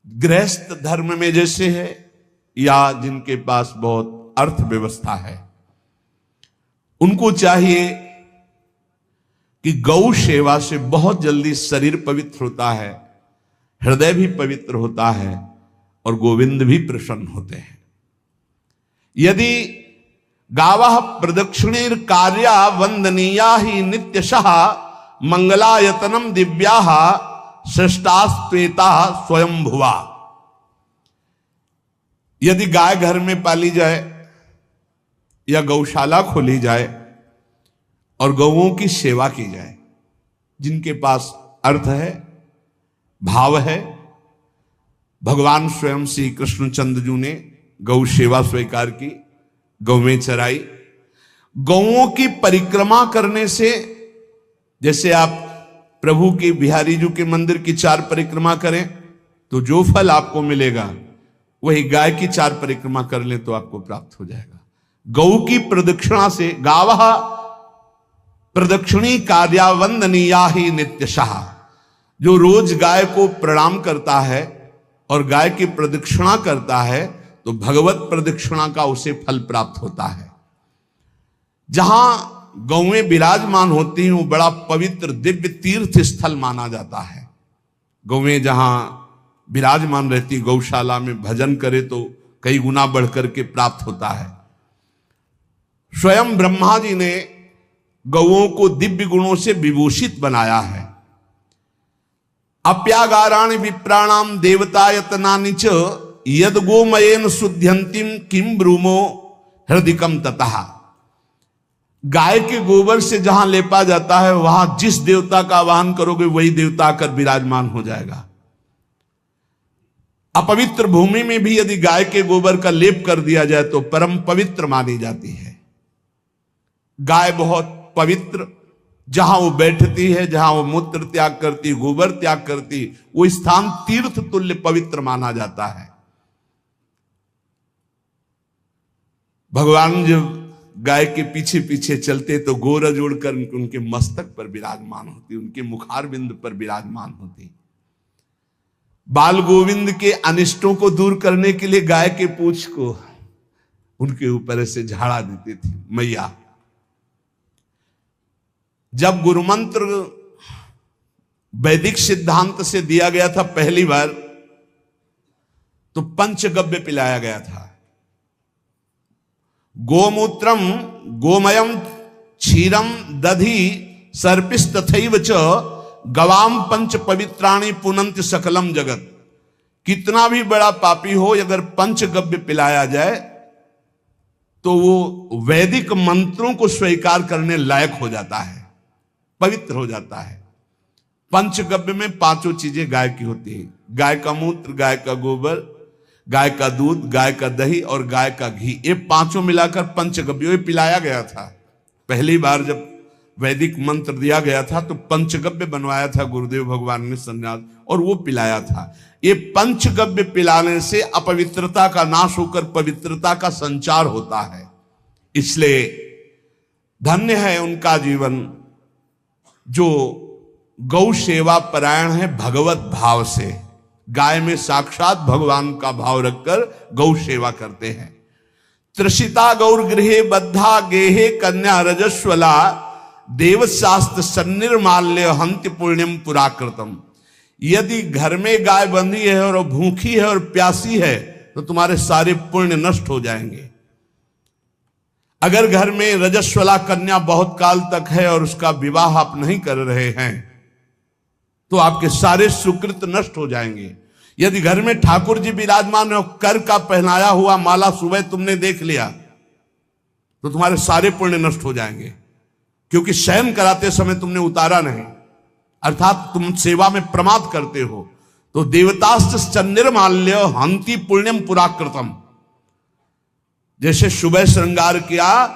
गृहस्थ धर्म में जैसे है या जिनके पास बहुत अर्थव्यवस्था है, उनको चाहिए कि गौ सेवा से बहुत जल्दी शरीर पवित्र होता है, हृदय भी पवित्र होता है और गोविंद भी प्रसन्न होते हैं। यदि गावः प्रदक्षिणीर कार्या वंदनीया ही नित्यशः मंगलायतनम दिव्याः श्रेष्ठास्त्वेता स्वयंभुवा। यदि गाय घर में पाली जाए या गौशाला खोली जाए और गौओं की सेवा की जाए, जिनके पास अर्थ है, भाव है, भगवान स्वयं श्री कृष्णचंद्र जी ने गौ सेवा स्वीकार की, गौवें चराई। गौओं की परिक्रमा करने से, जैसे आप प्रभु के बिहारी जी के मंदिर की 4 परिक्रमा करें तो जो फल आपको मिलेगा वही गाय की 4 परिक्रमा कर लें तो आपको प्राप्त हो जाएगा। गौ की प्रदक्षिणा से, गावः प्रदक्षिणी कार्या वंदनीया ही नित्यशः, जो रोज गाय को प्रणाम करता है और गाय की प्रदक्षिणा करता है तो भगवत प्रदक्षिणा का उसे फल प्राप्त होता है। जहां गौएं विराजमान होती हैं वो बड़ा पवित्र दिव्य तीर्थ स्थल माना जाता है। गौएं जहां विराजमान रहती, गौशाला में भजन करे तो कई गुना बढ़कर के प्राप्त होता है। स्वयं ब्रह्मा जी ने गौओं को दिव्य गुणों से विभूषित बनाया है। अप्यागाराणि विप्राणाम देवतायतनानि च यद गोमयेन शुद्ध्यंतिम किम ब्रूमो हृदिकम ततः। गाय के गोबर से जहां लेपा जाता है वहां जिस देवता का आवाहन करोगे वही देवता आकर विराजमान हो जाएगा। अपवित्र भूमि में भी यदि गाय के गोबर का लेप कर दिया जाए तो परम पवित्र मानी जाती है। गाय बहुत पवित्र, जहां वो बैठती है, जहां वो मूत्र त्याग करती, गोबर त्याग करती, वो स्थान तीर्थ तुल्य पवित्र माना जाता है। भगवान जब गाय के पीछे पीछे चलते तो गोरज उड़कर उनके मस्तक पर विराजमान होती, उनके मुखार बिंद पर विराजमान होती। बाल गोविंद के अनिष्टों को दूर करने के लिए गाय के पूंछ को उनके ऊपर से झाड़ा देती थी मैया। जब गुरुमंत्र वैदिक सिद्धांत से दिया गया था पहली बार तो पंचगव्य पिलाया गया था। गोमूत्रम गोमयम क्षीरम दधि सर्पिस्तथैव च गवाम पंच पवित्राणि पुनंत सकलम जगत। कितना भी बड़ा पापी हो, अगर पंचगव्य पिलाया जाए तो वो वैदिक मंत्रों को स्वीकार करने लायक हो जाता है, पवित्र हो जाता है। पंचगव्य में 5 चीजें गाय की होती है। गाय का मूत्र, गाय का गोबर, गाय का दूध, गाय का दही और गाय का घी, ये 5 मिलाकर पंचगव्य पिलाया गया था। पहली बार जब वैदिक मंत्र दिया गया था तो पंचगव्य बनवाया था गुरुदेव भगवान ने संन्यास, और वो पिलाया था। ये पंचगव्य पिलाने से अपवित्रता का नाश होकर पवित्रता का संचार होता है। इसलिए धन्य है उनका जीवन जो गौ सेवा परायण है भगवत भाव से। गाय में साक्षात भगवान का भाव रखकर गौ सेवा करते हैं। त्रिषिता गौर गृहे बद्धा गेहे कन्या रजस्वला देवशास्त्र सन्निर्माल्य हंति पुण्यम पुराकृतम। यदि घर में गाय बंधी है और भूखी है और प्यासी है तो तुम्हारे सारे पुण्य नष्ट हो जाएंगे। अगर घर में रजस्वला कन्या बहुत काल तक है और उसका विवाह आप नहीं कर रहे हैं तो आपके सारे सुकृत नष्ट हो जाएंगे। यदि घर में ठाकुर जी विराजमान है, कर का पहनाया हुआ माला सुबह तुमने देख लिया तो तुम्हारे सारे पुण्य नष्ट हो जाएंगे, क्योंकि शयन कराते समय तुमने उतारा नहीं, अर्थात तुम सेवा में प्रमाद करते हो। तो देवतास्त्र सन्निर्माल्य हंति पुण्यम पुराकृतम। जैसे सुबह श्रृंगार किया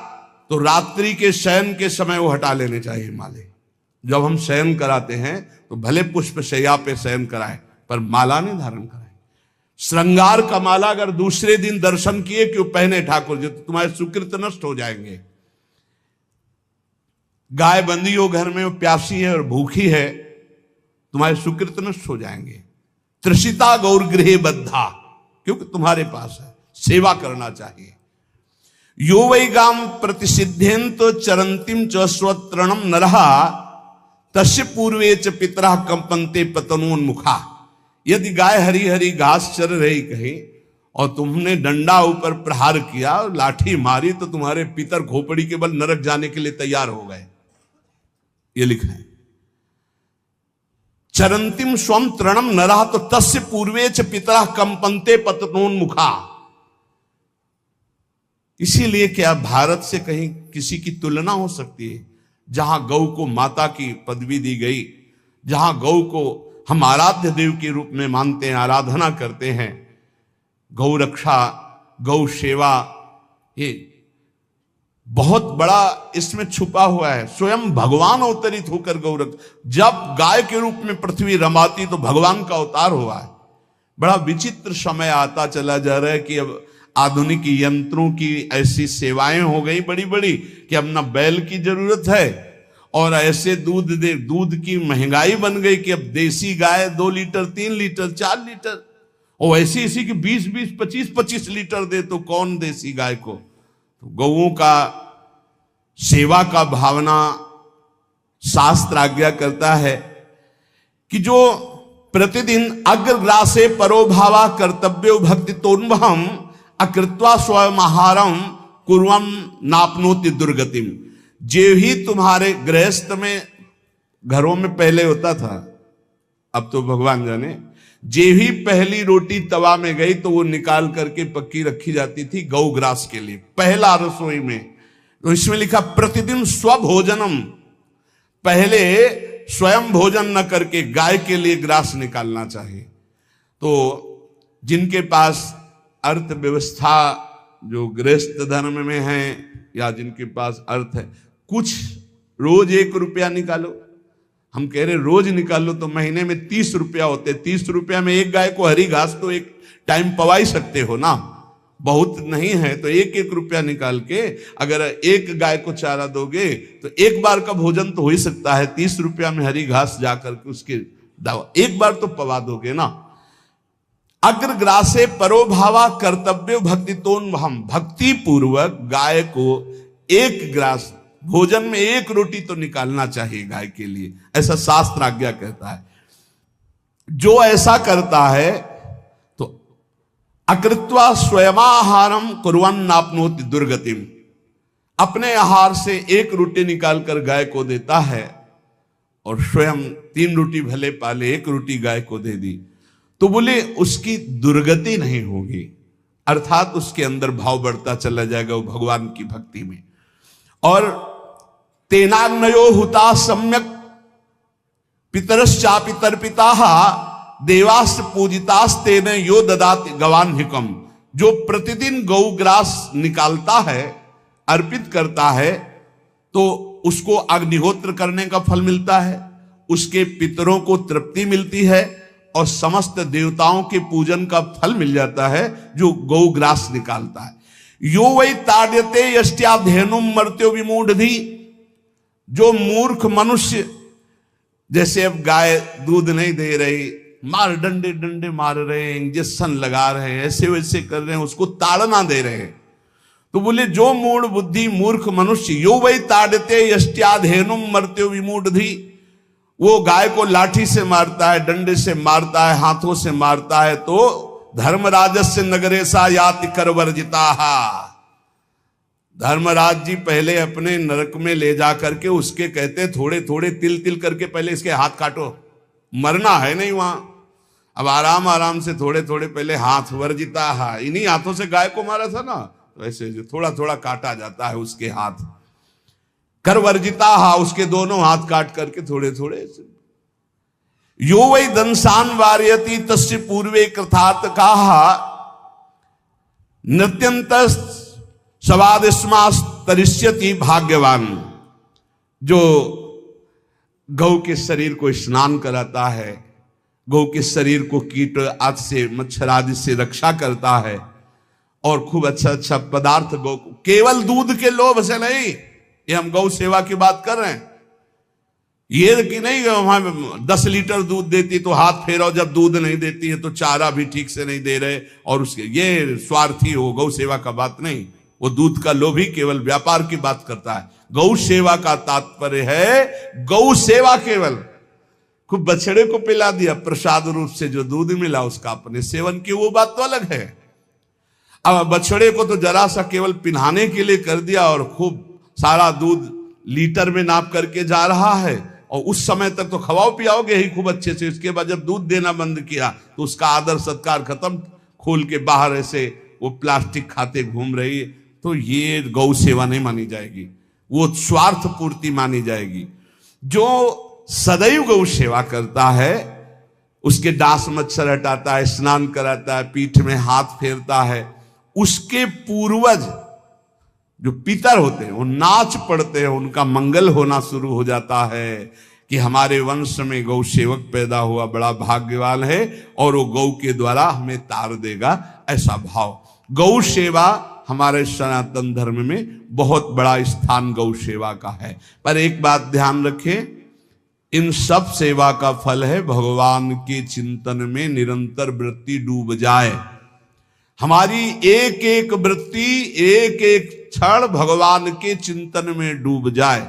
तो रात्रि के शयन के समय वो हटा लेने चाहिए माले। जब हम शयन कराते हैं तो भले पुष्प शैया पे शयन कराएं पर माला नहीं धारण कराएं। श्रृंगार का माला अगर दूसरे दिन दर्शन किए क्यों पहने ठाकुर जी तो तुम्हारे सुकृत नष्ट हो जाएंगे। गाय बंदी हो घर में, वो प्यासी है और भूखी है, तुम्हारे सुकृत नष्ट हो जाएंगे। तृषिता गौर गृहे बद्धा, क्योंकि तुम्हारे पास है, सेवा करना चाहिए। यो वै गाम प्रतिसिद्धेन्त चरंतिम च स्वतरणम नरहा तस्य पूर्वे च पितरा कंपन्ते पतनोन्मुखा। यदि गाय हरी हरी घास चर रही कहीं और तुमने डंडा ऊपर प्रहार किया और लाठी मारी तो तुम्हारे पितर खोपड़ी के बल नरक जाने के लिए तैयार हो गए, ये लिखा है। चरंतिम स्वम तृणम नरहा तो तस्य पूर्वे च पितरा कंपन्ते पतनोन्मुखा। इसीलिए क्या भारत से कहीं किसी की तुलना हो सकती है, जहां गौ को माता की पदवी दी गई, जहां गौ को हम आराध्य देव के रूप में मानते हैं, आराधना करते हैं। गौ रक्षा, गौ सेवा, ये बहुत बड़ा इसमें छुपा हुआ है। स्वयं भगवान अवतरित होकर गौ रक्षा, जब गाय के रूप में पृथ्वी रमाती तो भगवान का अवतार हुआ है। बड़ा विचित्र समय आता चला जा रहा है कि अब आधुनिक यंत्रों की ऐसी सेवाएं हो गई बड़ी बड़ी कि अब ना बैल की जरूरत है, और ऐसे दूध की महंगाई बन गई कि अब देसी गाय 2 लीटर 3 लीटर 4 लीटर, और ऐसी इसी की 20-20 25-25 लीटर दे तो कौन देसी गाय को। तो गौओं का सेवा का भावना शास्त्र आज्ञा करता है कि जो प्रतिदिन अग्रग्रासे परोभावा कर्तव्यो भक्ति तोन्वहम अकृत्वा स्वयं आहारम कुर्वम नापनोति दुर्गतिम। जे ही तुम्हारे गृहस्थ में घरों में पहले होता था, अब तो भगवान जाने, जे ही पहली रोटी तवा में गई तो वो निकाल करके पक्की रखी जाती थी गौग्रास के लिए, पहला रसोई में। तो इसमें लिखा प्रतिदिन स्वभोजनम, पहले स्वयं भोजन न करके गाय के लिए ग्रास निकालना चाहिए। तो जिनके पास अर्थव्यवस्था जो गृहस्थ धर्म में है या जिनके पास अर्थ है, कुछ रोज 1 रुपया निकालो। हम कह रहे रोज निकालो तो महीने में 30 रुपया होते, 30 रुपया में एक गाय को हरी घास तो एक टाइम पवा ही सकते हो ना, बहुत नहीं है तो 1-1 रुपया निकाल के अगर एक गाय को चारा दोगे तो एक बार का भोजन तो हो ही सकता है। 30 रुपया में हरी घास जाकर के उसके दावा एक बार तो पवा दोगे ना। अग्रग्रासे परोभावा कर्तव्य भक्ति तोन, हम भक्ति पूर्वक गाय को 1 ग्रास भोजन में 1 रोटी तो निकालना चाहिए गाय के लिए, ऐसा शास्त्र आज्ञा कहता है। जो ऐसा करता है तो अकृत्वा स्वयमाहारम कुर्वन् नाप्नोति दुर्गतिम, अपने आहार से 1 रोटी निकालकर गाय को देता है और स्वयं 3 रोटी भले पाले 1 रोटी गाय को दे दी तो बोले उसकी दुर्गति नहीं होगी, अर्थात उसके अंदर भाव बढ़ता चला जाएगा वो भगवान की भक्ति में। और तेनाग्नयो हुता सम्यक पितरश्चापि तर्पिताः देवास्त पूजितास्तेन यो ददाति गवान्हिकम। जो प्रतिदिन गौग्रास निकालता है, अर्पित करता है, तो उसको अग्निहोत्र करने का फल मिलता है, उसके पितरों को तृप्ति मिलती है और समस्त देवताओं के पूजन का फल मिल जाता है जो गौग्रास निकालता है। यो वै ताड्यते यष्ट्याधेनुम मर्त्यो विमूढ़धि। जो मूर्ख मनुष्य, जैसे अब गाय दूध नहीं दे रही, मार डंडे डंडे मार रहे हैं, इंजेक्शन लगा रहे हैं, ऐसे वैसे कर रहे हैं, उसको ताड़ना दे रहे हैं, तो बोले जो मूढ़ बुद्धि मूर्ख मनुष्य, यो वै ताड्यते यष्ट्याधेनुम मर्त्यो विमूढ़धि, वो गाय को लाठी से मारता है, डंडे से मारता है, हाथों से मारता है, तो धर्मराजस्य नगरेशा याति करवर्जिताहा। धर्मराज जी पहले अपने नरक में ले जा करके उसके कहते थोड़े थोड़े तिल तिल करके पहले इसके हाथ काटो, मरना है नहीं वहां, अब आराम आराम से थोड़े थोड़े पहले हाथ वर्जिताहा, इन्हीं हाथों से गाय को मारा था ना, तो ऐसे जो थोड़ा थोड़ा काटा जाता है उसके हाथ, कर वर्जिता हा, उसके दोनों हाथ काट करके थोड़े थोड़े। यो वै दंसान वार्यति तस्य पूर्वे कृतार्थ काहा नृत्यंत सवादिस्मास्तरिष्यति भाग्यवान। जो गौ के शरीर को स्नान कराता है, गौ के शरीर को कीट आदि से मच्छर आदि से रक्षा करता है और खूब अच्छा अच्छा पदार्थ गौ को, केवल दूध के लोभ से नहीं, ये हम गौ सेवा की बात कर रहे हैं ये कि नहीं वहां 10 लीटर दूध देती तो हाथ फेरो, जब दूध नहीं देती है तो चारा भी ठीक से नहीं दे रहे, और उसके ये स्वार्थी हो, गौ सेवा का बात नहीं। वो दूध का लोभी केवल व्यापार की बात करता है। गौ सेवा का तात्पर्य है गौ सेवा केवल, खूब बछड़े को पिला दिया प्रसाद रूप से, जो दूध मिला उसका अपने सेवन की, वो बात तो अलग है। अब बछड़े को तो जरा सा केवल पिन्हाने के लिए कर दिया और खूब सारा दूध लीटर में नाप करके जा रहा है, और उस समय तक तो खवाओ पियाओगे ही खूब अच्छे से। इसके बाद जब दूध देना बंद किया तो उसका आदर सत्कार खत्म, खोल के बाहर ऐसे वो प्लास्टिक खाते घूम रही है, तो ये गौ सेवा नहीं मानी जाएगी, वो स्वार्थ पूर्ति मानी जाएगी। जो सदैव गौ सेवा करता है, उसके डांस मच्छर हटाता है, स्नान कराता है, पीठ में हाथ फेरता है, उसके पूर्वज जो पितर होते हैं वो नाच पड़ते हैं, उनका मंगल होना शुरू हो जाता है कि हमारे वंश में गौ सेवक पैदा हुआ, बड़ा भाग्यवान है, और वो गौ के द्वारा हमें तार देगा, ऐसा भाव। गौ सेवा हमारे सनातन धर्म में बहुत बड़ा स्थान गौ सेवा का है। पर एक बात ध्यान रखें, इन सब सेवा का फल है भगवान के चिंतन में निरंतर वृत्ति डूब जाए। हमारी एक एक वृत्ति, एक एक क्षण भगवान के चिंतन में डूब जाए।